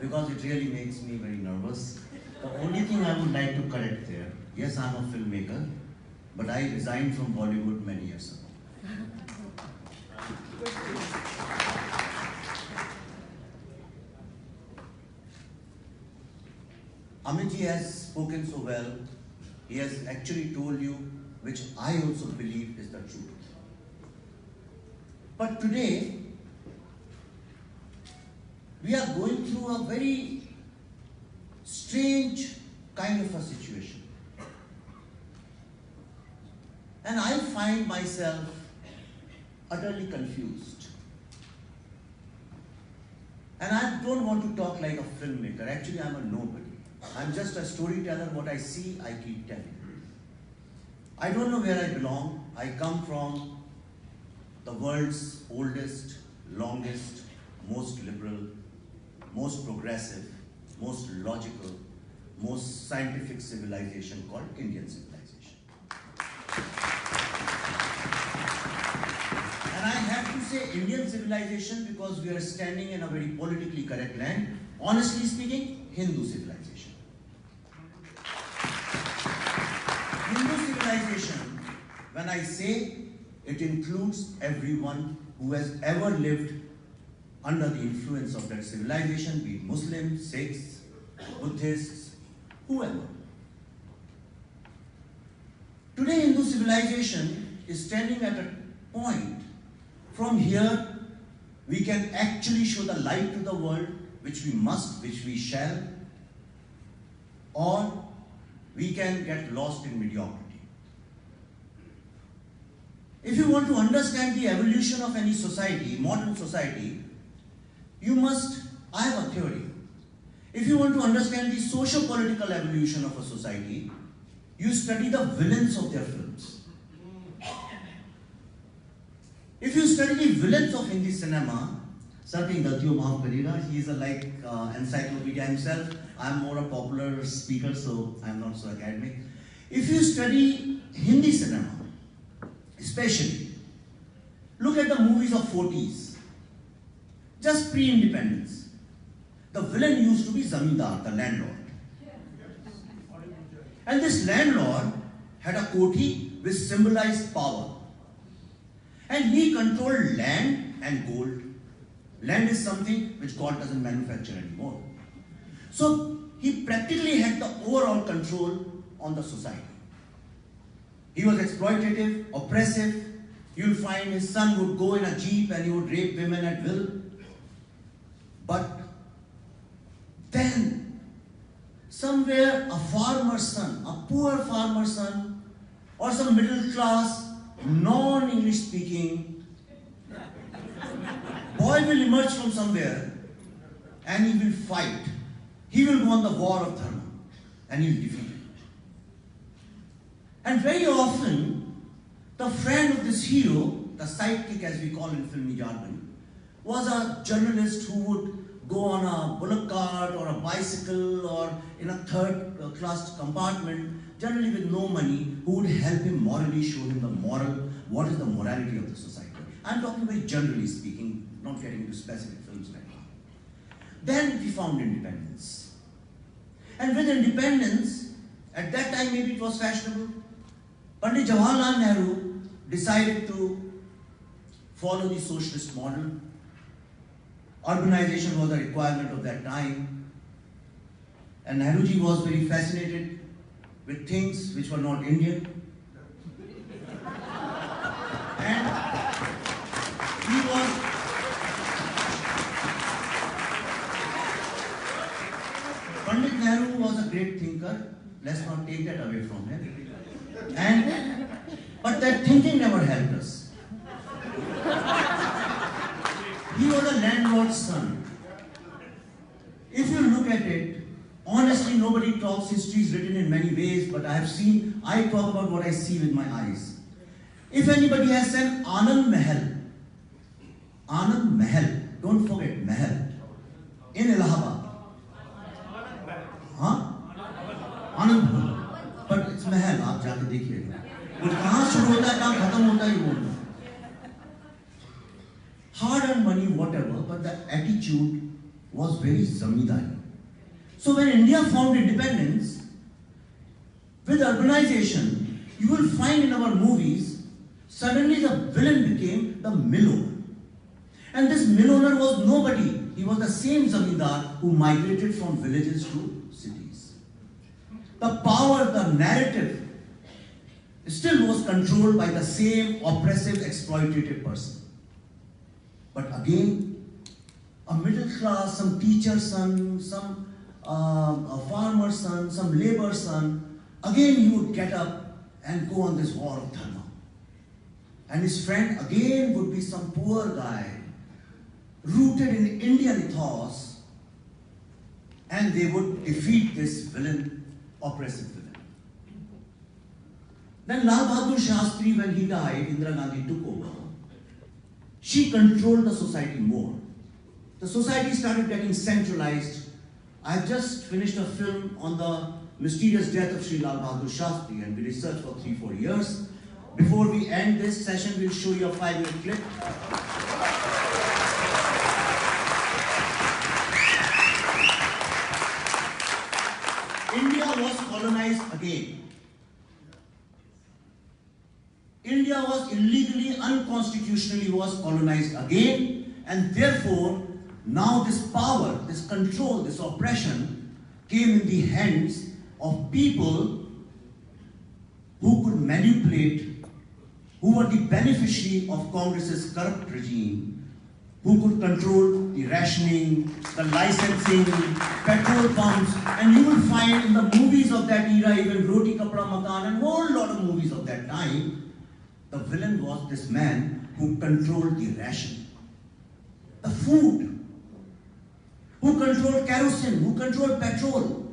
because it really makes me very nervous. The only thing I would like to correct there, yes, I'm a filmmaker, but I resigned from Bollywood many years ago. Amit ji has spoken so well. He has actually told you, which I also believe is the truth. But today, we are going through a very strange kind of a situation. And I find myself utterly confused. And I don't want to talk like a filmmaker. Actually, I'm a nobody. I'm just a storyteller. What I see, I keep telling. I don't know where I belong. I come from the world's oldest, longest, most liberal, most progressive, most logical, most scientific civilization called Indian civilization. And I have to say Indian civilization because we are standing in a very politically correct land. Honestly speaking, Hindu civilization. Hindu civilization, when I say, it includes everyone who has ever lived under the influence of that civilization, be it Muslims, Sikhs, Buddhists, whoever. Today, Hindu civilization is standing at a point. From here, we can actually show the light to the world, which we must, which we shall, or we can get lost in mediocrity. If you want to understand the evolution of any society, modern society, you must, I have a theory. If you want to understand the socio-political evolution of a society, you study the villains of their films. If you study the villains of Hindi cinema, something that you maaf karega, he is a like encyclopedia himself. I am more a popular speaker, so I am not so academic. If you study Hindi cinema, especially, look at the movies of 40s, just pre-independence. The villain used to be Zamindar, the landlord. And this landlord had a koti which symbolized power. And he controlled land and gold. Land is something which God doesn't manufacture anymore. So he practically had the overall control on the society. He was exploitative, oppressive. You'll find his son would go in a jeep and he would rape women at will. But then, somewhere a farmer's son, a poor farmer's son, or some middle class, non-English speaking boy will emerge from somewhere and he will fight. He will go on the war of dharma and he will defeat it. And very often, the friend of this hero, the sidekick as we call in filmy jargon, was a journalist who would go on a bullock cart or a bicycle or in a third class compartment, generally with no money, who would help him morally, show him the moral, what is the morality of the society. I'm talking very generally speaking, not getting into specific films right now. Then we found independence. And with independence, at that time maybe it was fashionable, Pandit Jawaharlal Nehru decided to follow the socialist model. Urbanization was a requirement of that time. And Nehruji was very fascinated with things which were not Indian. And he was Pandit Nehru was a great thinker. Let's not take that away from him. But that thinking never helped us. He was a landlord's son. If you look at it, honestly, nobody talks. History is written in many ways, but I talk about what I see with my eyes. If anybody has seen Anand Mahal, don't forget Mahal, in Allahabad. Huh? Anand Mahal. But it's Mahal, आप जाके देखिएगा. वो कहाँ शुरू होता है, कहाँ खत्म होता है, ये बोलना. Hard-earned money, whatever, but the attitude was very zamindari. So when India found independence, with urbanization, you will find in our movies, suddenly the villain became the mill owner. And this mill owner was nobody. He was the same zamindar who migrated from villages to cities. The power, the narrative, still was controlled by the same oppressive, exploitative person. But again, a middle class, some teacher's son, some a farmer's son, some labor's son, again he would get up and go on this war of dharma. And his friend again would be some poor guy, rooted in Indian ethos, and they would defeat this villain, oppressive villain. Then Lal Bahadur Shastri, when he died, Indira Gandhi took over. She controlled the society more. The society started getting centralized. I have just finished a film on the mysterious death of Sri Lal Bahadur Shastri, and we researched for 3-4 years. Before we end this session, we'll show you a 5-minute clip. India was colonized again. India was illegally, unconstitutionally was colonized again, and therefore now this power, this control, this oppression came in the hands of people who could manipulate, who were the beneficiary of Congress's corrupt regime, who could control the rationing, the licensing, petrol pumps, and you will find in the movies of that era, even Roti Kapda Makan and a whole lot of movies of that time, the villain was this man who controlled the ration, the food, who controlled kerosene, who controlled petrol.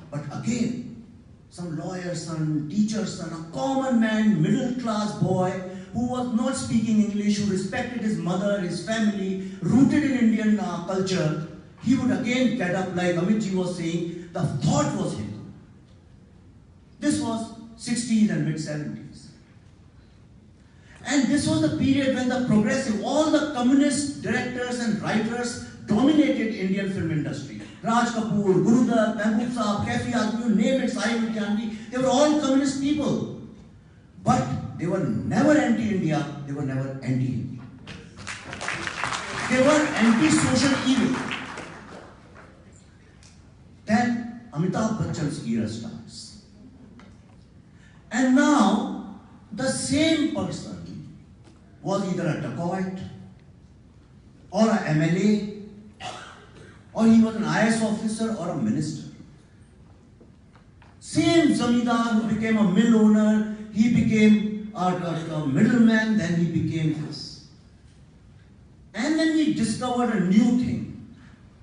But again, some lawyer's son, teacher's son, a common man, middle class boy, who was not speaking English, who respected his mother, his family, rooted in Indian culture, he would again get up, like Amitji was saying, the thought was him. This was 60s and mid-70s. And this was the period when the progressive, all the communist directors and writers dominated Indian film industry. Raj Kapoor, Gurudutt, Mehboob Saab, Kaifi Azmi, you name it, Sahib Janvi, they were all communist people. But they were never anti-India, they were never anti-Hindi. They were anti-social evil. Then Amitabh Bachchan's era starts. And now, the same person was either a dacoit, or a MLA, or he was an IS officer or a minister. Same zamindar who became a mill owner, he became a middleman, then he became this. And then we discovered a new thing.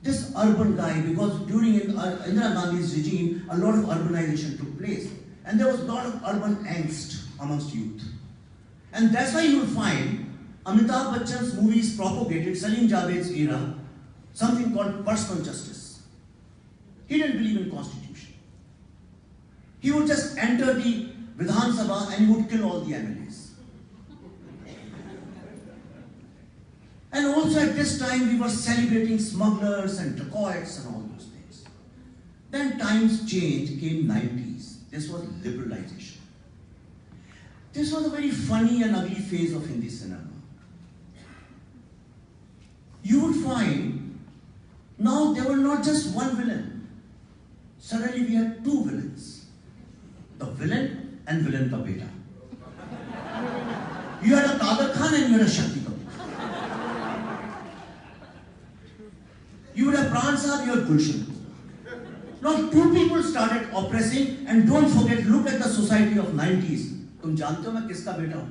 This urban guy, because during Indira Gandhi's regime, a lot of urbanization took place. And there was a lot of urban angst amongst youth. And that's why you will find Amitabh Bachchan's movies propagated, Salim Javed's era, something called personal justice. He didn't believe in constitution. He would just enter the Vidhan Sabha and he would kill all the MLAs. And also at this time we were celebrating smugglers and dacoits and all those things. Then times changed, came 90s. This was liberalization. This was a very funny and ugly phase of Hindi cinema. You would find now there were not just one villain. Suddenly we had two villains. The villain and villain ka beta. You had a Kader Khan and you had a Shakti Kapoor. You would have Pran Saab, you had Gulshan. Now two people started oppressing, and don't forget, look at the society of 90s. तुम जानते हो मैं किसका बेटा हूं?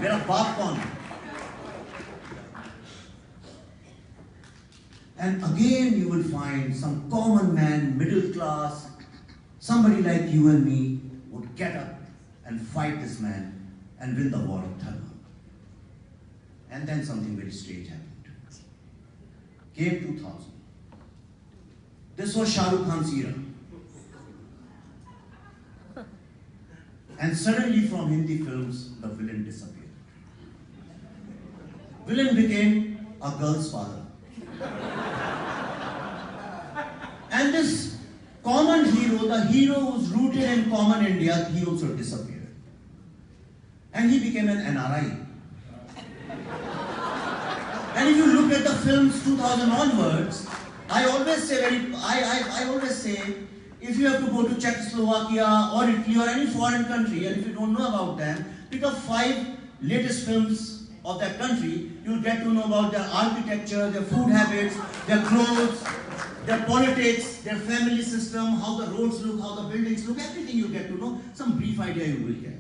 मेरा बाप कौन है? And again you will find some common man, middle class, somebody like you and me would get up and fight this man and win the war of dharma. And then something very strange happened. Came 2000. This was Shah Rukh Khan's era. And suddenly from Hindi films, the villain disappeared. Villain became a girl's father. And this common hero, the hero who's rooted in common India, he also disappeared. And he became an NRI. And if you look at the films 2000 onwards, I always say, if you have to go to Czechoslovakia or Italy or any foreign country, and if you don't know about them, pick up 5 latest films of that country, you'll get to know about their architecture, their food habits, their clothes, their politics, their family system, how the roads look, how the buildings look, everything you get to know, some brief idea you will get.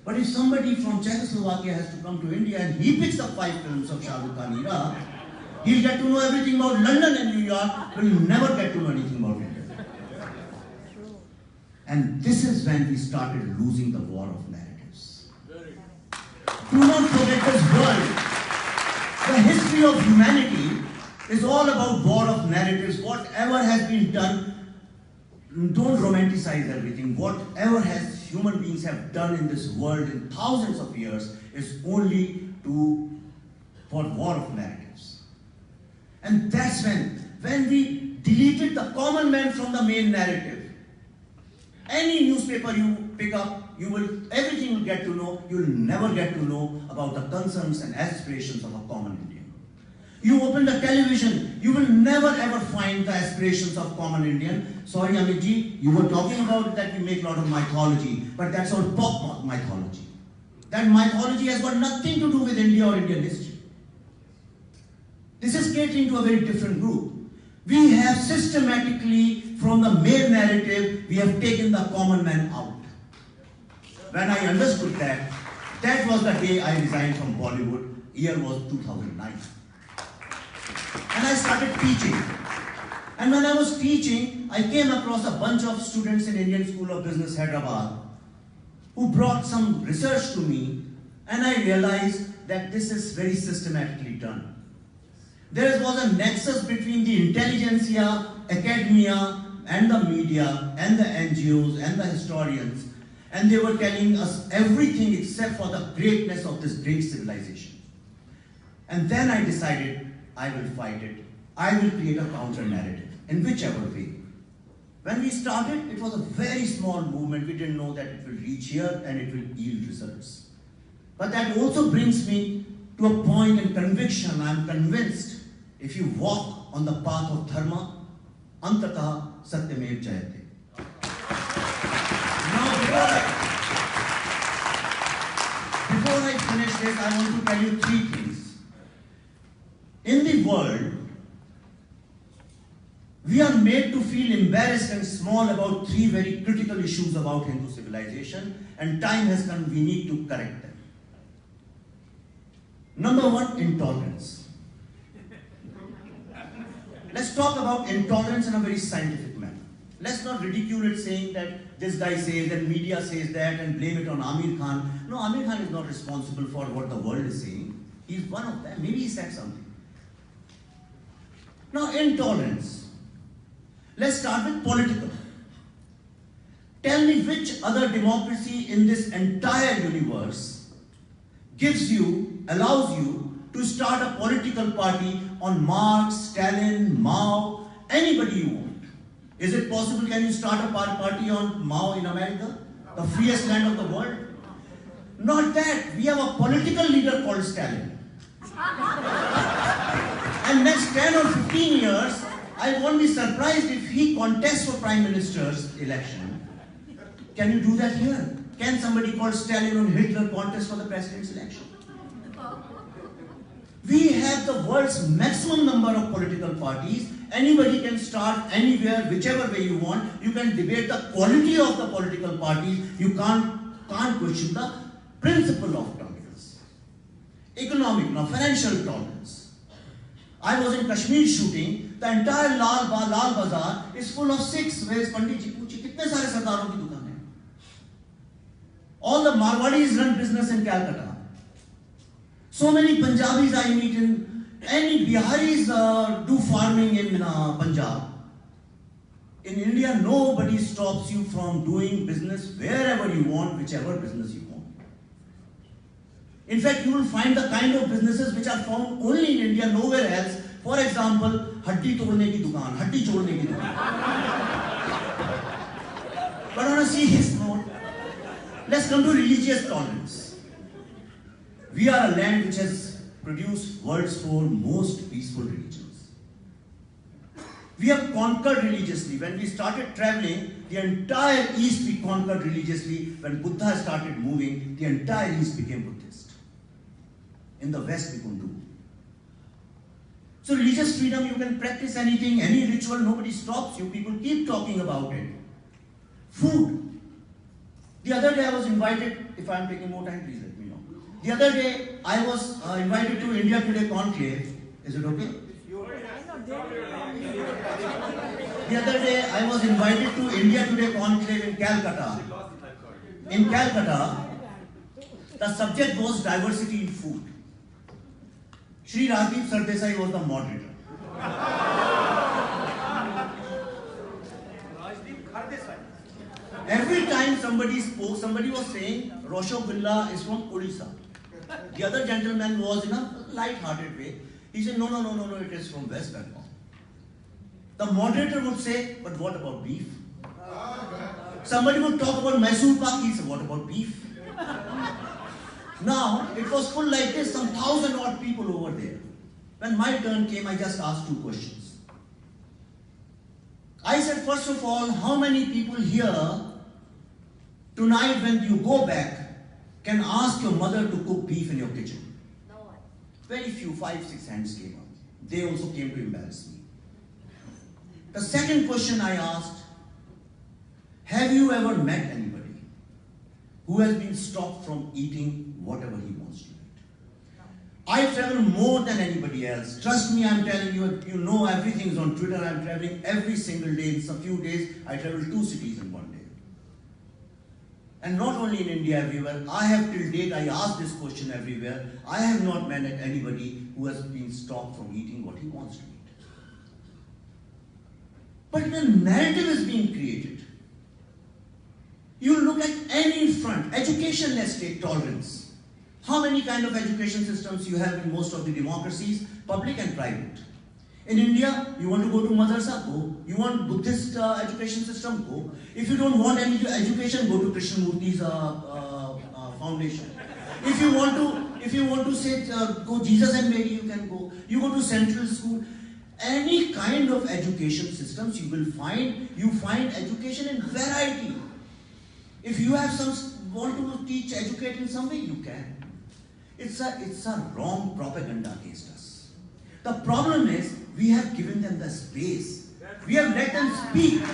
But if somebody from Czechoslovakia has to come to India and he picks up 5 films of Shah Rukh Khan era, he'll get to know everything about London and New York, but he'll never get to know anything about India. And this is when we started losing the war of narratives. Do not forget this world. The history of humanity is all about war of narratives. Whatever has been done, don't romanticize everything. Whatever has human beings have done in this world in thousands of years is only for war of narratives. And that's when we deleted the common man from the main narrative. Any newspaper you pick up, everything you'll get to know, you'll never get to know about the concerns and aspirations of a common Indian. You open the television, you will never ever find the aspirations of common Indian. Sorry Amit ji, you were talking about that we make a lot of mythology, but that's all pop mythology. That mythology has got nothing to do with India or Indian history. This is catering to a very different group. We have systematically, from the main narrative, we have taken the common man out. When I understood that, that was the day I resigned from Bollywood. Year was 2009. And I started teaching. And when I was teaching, I came across a bunch of students in Indian School of Business, Hyderabad, who brought some research to me, and I realized that this is very systematically done. There was a nexus between the intelligentsia, academia, and the media, and the NGOs, and the historians, and they were telling us everything except for the greatness of this great civilization. And then I decided I will fight it. I will create a counter-narrative, in whichever way. When we started, it was a very small movement. We didn't know that it will reach here and it will yield results. But that also brings me to a point in conviction. I'm convinced if you walk on the path of dharma, antataha satyamev jayate. Now, before I finish this, I want to tell you 3 things. In the world, we are made to feel embarrassed and small about 3 very critical issues about Hindu civilization, and time has come, we need to correct them. Number 1, intolerance. Let's talk about intolerance in a very scientific manner. Let's not ridicule it saying that this guy says and media says that and blame it on Amir Khan. No, Amir Khan is not responsible for what the world is saying. He's one of them. Maybe he said something. Now, intolerance. Let's start with political. Tell me which other democracy in this entire universe allows you to start a political party on Marx, Stalin, Mao, anybody you want. Is it possible? Can you start a party on Mao in America, the freest land of the world? Not that. We have a political leader called Stalin. And next 10 or 15 years, I won't be surprised if he contests for Prime Minister's election. Can you do that here? Can somebody called Stalin or Hitler contest for the president's election? We have the world's maximum number of political parties. Anybody can start anywhere, whichever way you want. You can debate the quality of the political parties. You can't question the principle of tolerance. Economic, now financial tolerance. I was in Kashmir shooting. The entire Lal Bazaar is full of Sikhs. Where is Pandit ji? Puchi, kitne sare sardaron ki dukaan hai? All the Marwadis run business in Calcutta. So many Punjabis I meet in, any Biharis do farming in Punjab. In India, nobody stops you from doing business wherever you want, whichever business you want. In fact, you will find the kind of businesses which are found only in India, nowhere else. For example, हड्डी तोड़ने की दुकान, हड्डी जोड़ने की दुकान. But on a serious note, let's come to religious tolerance. We are a land which has produced world's four most peaceful religions. We have conquered religiously. When we started traveling, the entire East we conquered religiously. When Buddha started moving, the entire East became Buddhist. In the West, we couldn't do. So religious freedom, you can practice anything, any ritual, nobody stops you. People keep talking about it. Food. The other day I was invited, if I am taking more time, please let me know. The other day I was invited to India Today conclave. Is it okay? The other day I was invited to India Today conclave in Calcutta. In Calcutta, the subject was diversity in food. Shri Rajdeep Sardesai was the moderator. Every time somebody spoke, somebody was saying Roshogulla is from Odisha. The other gentleman was in a light-hearted way. He said, no, it is from West Bengal. The moderator would say, but what about beef? Somebody would talk about Mysore Pak. He said, what about beef? Now, it was full like this, some 1,000 odd people over there. When my turn came, I just asked two questions. I said, first of all, how many people here, tonight when you go back, can ask your mother to cook beef in your kitchen? No one. Very few, 5, 6 hands came up. They also came to embarrass me. The second question I asked, have you ever met anybody who has been stopped from eating whatever he wants to eat? I travel more than anybody else. Trust me, I'm telling you, you know everything is on Twitter. I'm traveling every single day. In a few days, I travel 2 cities in one day. And not only in India, everywhere. I have till date, I asked this question everywhere. I have not met anybody who has been stopped from eating what he wants to eat. But the narrative is being created. You look at any front, education, let's take tolerance. How many kind of education systems you have in most of the democracies, public and private? In India, you want to go to madrasa, go. You want Buddhist education system, go. If you don't want any education, go to Krishnamurti's foundation. If you want to say go Jesus and Mary, you can go. You go to central school. Any kind of education systems you find education in variety. If you have want to teach, educate in some way, you can. It's a wrong propaganda against us. The problem is, we have given them the space. We have let them speak. And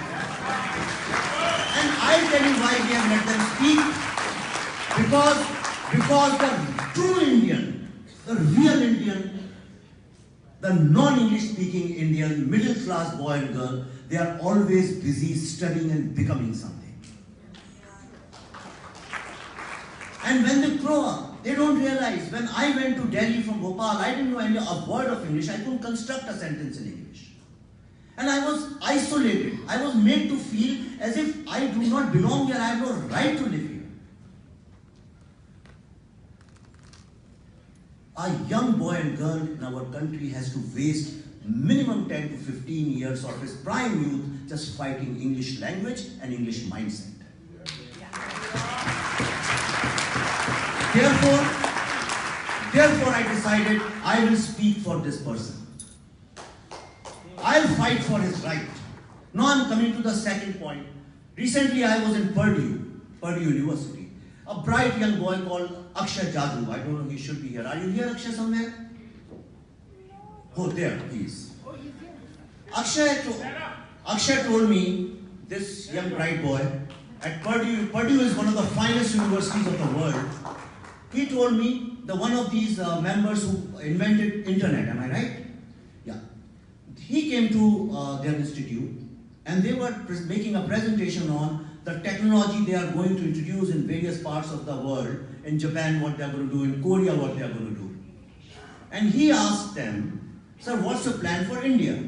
I'll tell you why we have let them speak. Because the true Indian, the real Indian, the non-English speaking Indian, middle class boy and girl, they are always busy studying and becoming something. And when they grow up, they don't realize. When I went to Delhi from Bhopal, I didn't know a word of English. I couldn't construct a sentence in English. And I was isolated. I was made to feel as if I do not belong here. I have no right to live here. A young boy and girl in our country has to waste minimum 10 to 15 years of his prime youth just fighting English language and English mindset. Therefore, I decided I will speak for this person. I'll fight for his right. Now I'm coming to the second point. Recently I was in Purdue University. A bright young boy called Akshay Jadoo. I don't know, he should be here. Are you here, Akshay, somewhere? Oh, there, he is. Akshay told me, this young bright boy, at Purdue is one of the finest universities of the world. He told me, one of these members who invented internet, am I right? Yeah. He came to their institute and they were making a presentation on the technology they are going to introduce in various parts of the world. In Japan, what they are going to do, in Korea, what they are going to do. And he asked them, sir, what's your plan for India?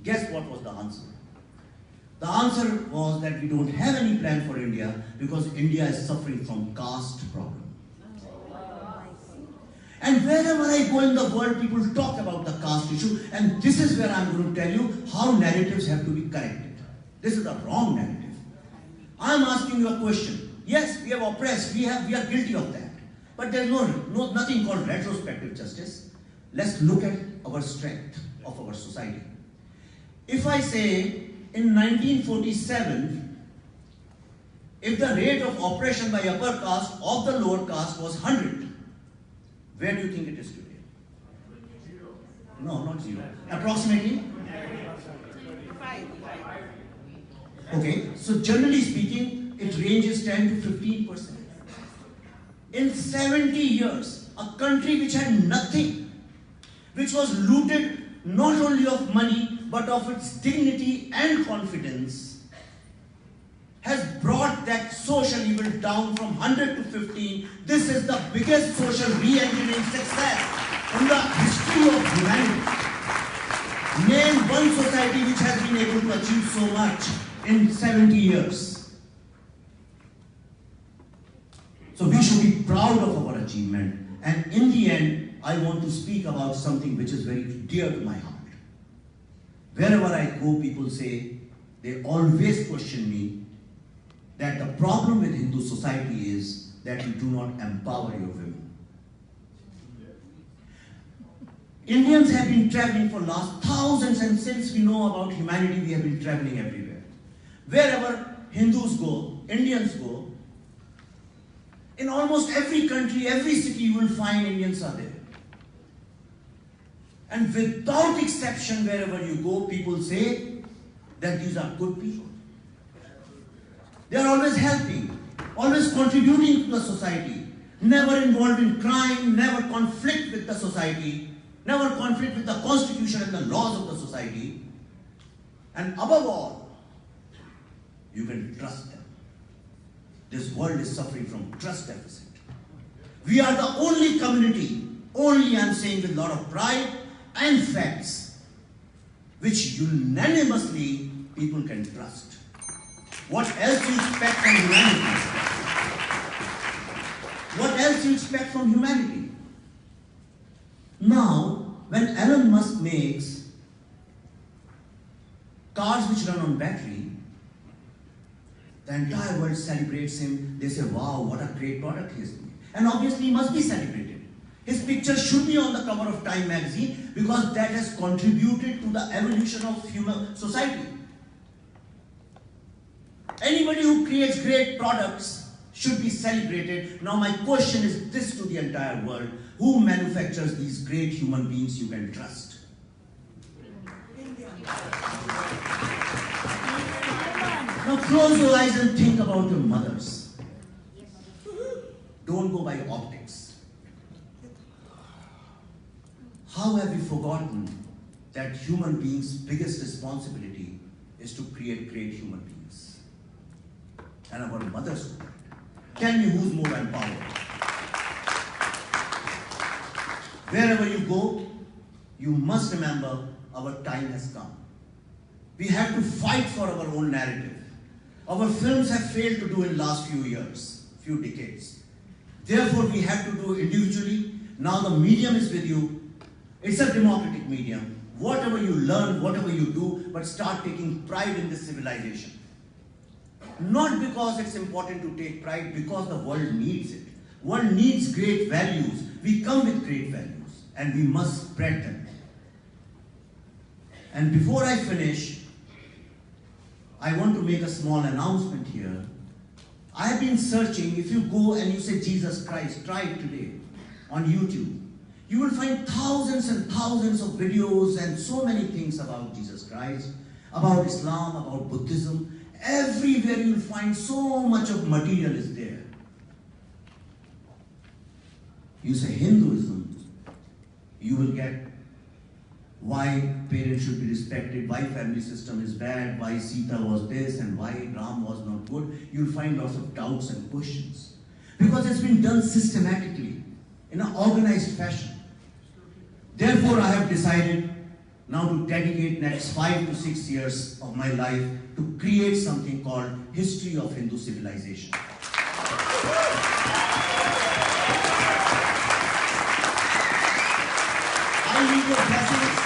Guess what was the answer? The answer was that we don't have any plan for India because India is suffering from caste problem. And wherever I go in the world, people talk about the caste issue, and this is where I'm going to tell you how narratives have to be corrected. This is the wrong narrative. I'm asking you a question. Yes, we have oppressed, we are guilty of that. But there's nothing called retrospective justice. Let's look at our strength of our society. If I say in 1947, if the rate of oppression by upper caste of the lower caste was 100, where do you think it is today? No, not 0. Approximately? 5. Okay, so generally speaking, it ranges 10 to 15%. In 70 years, a country which had nothing, which was looted not only of money, but of its dignity and confidence, has brought that social evil down from 100 to 15. This is the biggest social re-engineering success in the history of humanity. Name one society which has been able to achieve so much in 70 years. So we should be proud of our achievement. And in the end, I want to speak about something which is very dear to my heart. Wherever I go, people say, they always question me that the problem with Hindu society is that you do not empower your women. Indians have been traveling for last thousands, and since we know about humanity, we have been traveling everywhere. Wherever Hindus go, Indians go, in almost every country, every city, you will find Indians are there. And without exception, wherever you go, people say that these are good people. They are always helping, always contributing to the society, never involved in crime, never conflict with the society, never conflict with the constitution and the laws of the society. And above all, you can trust them. This world is suffering from trust deficit. We are the only community, only I'm saying with a lot of pride and facts, which unanimously people can trust. What else do you expect from humanity? What else do you expect from humanity? Now, when Elon Musk makes cars which run on battery, the entire world celebrates him. They say, wow, what a great product he has made. And obviously he must be celebrated. His picture should be on the cover of Time magazine because that has contributed to the evolution of human society. Anybody who creates great products should be celebrated. Now my question is this to the entire world. Who manufactures these great human beings you can trust? Now close your eyes and think about your mothers. Don't go by optics. How have we forgotten that human beings' biggest responsibility is to create great human beings? And our mothers do that. Tell me who's more empowered. Wherever you go, you must remember our time has come. We have to fight for our own narrative. Our films have failed to do in the last few years, few decades. Therefore, we have to do individually. Now the medium is with you. It's a democratic medium. Whatever you learn, whatever you do, but start taking pride in this civilization. Not because it's important to take pride, because the world needs it. World needs great values. We come with great values, and we must spread them. And before I finish, I want to make a small announcement here. I have been searching. If you go and you say Jesus Christ, try it today on YouTube. You will find thousands and thousands of videos and so many things about Jesus Christ, about Islam, about Buddhism. Everywhere you will find so much of material is there. You say Hinduism, you will get why parents should be respected, why family system is bad, why Sita was this and why Ram was not good. You'll find lots of doubts and questions. Because it's been done systematically, in an organized fashion. Therefore, I have decided now to dedicate next 5 to 6 years of my life to create something called History of Hindu Civilization. all need your blessings.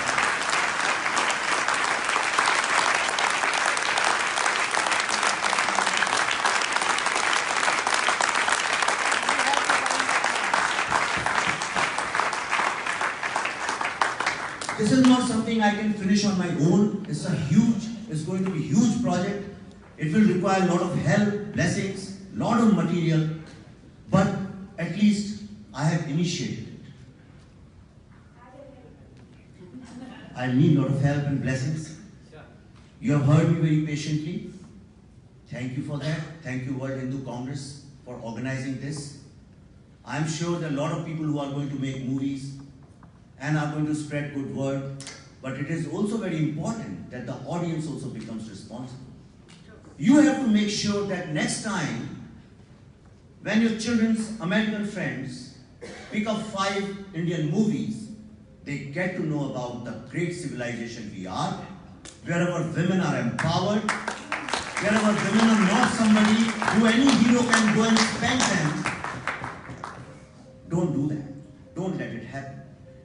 This is not something I can finish on my own. It's going to be a huge project. It will require a lot of help, blessings, a lot of material, but at least I have initiated it. I need a lot of help and blessings. You have heard me very patiently. Thank you for that. Thank you, World Hindu Congress, for organizing this. I'm sure there are a lot of people who are going to make movies and are going to spread good word, but it is also very important that the audience also becomes responsible. You have to make sure that next time, when your children's American friends pick up 5 Indian movies, they get to know about the great civilization we are, wherever women are empowered, wherever women are not somebody who any hero can go and spank them. Don't do that. Don't let it happen.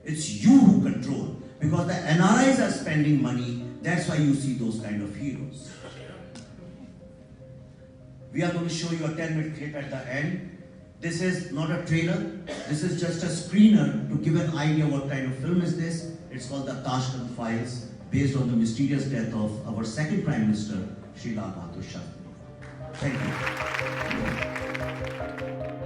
It's you who control, because the NRIs are spending money. That's why you see those kind of heroes. We are going to show you a 10-minute clip at the end. This is not a trailer. This is just a screener to give an idea what kind of film is this. It's called the Tashkent Files, based on the mysterious death of our second Prime Minister, Sri Lal Bahadur Shastri. Thank you.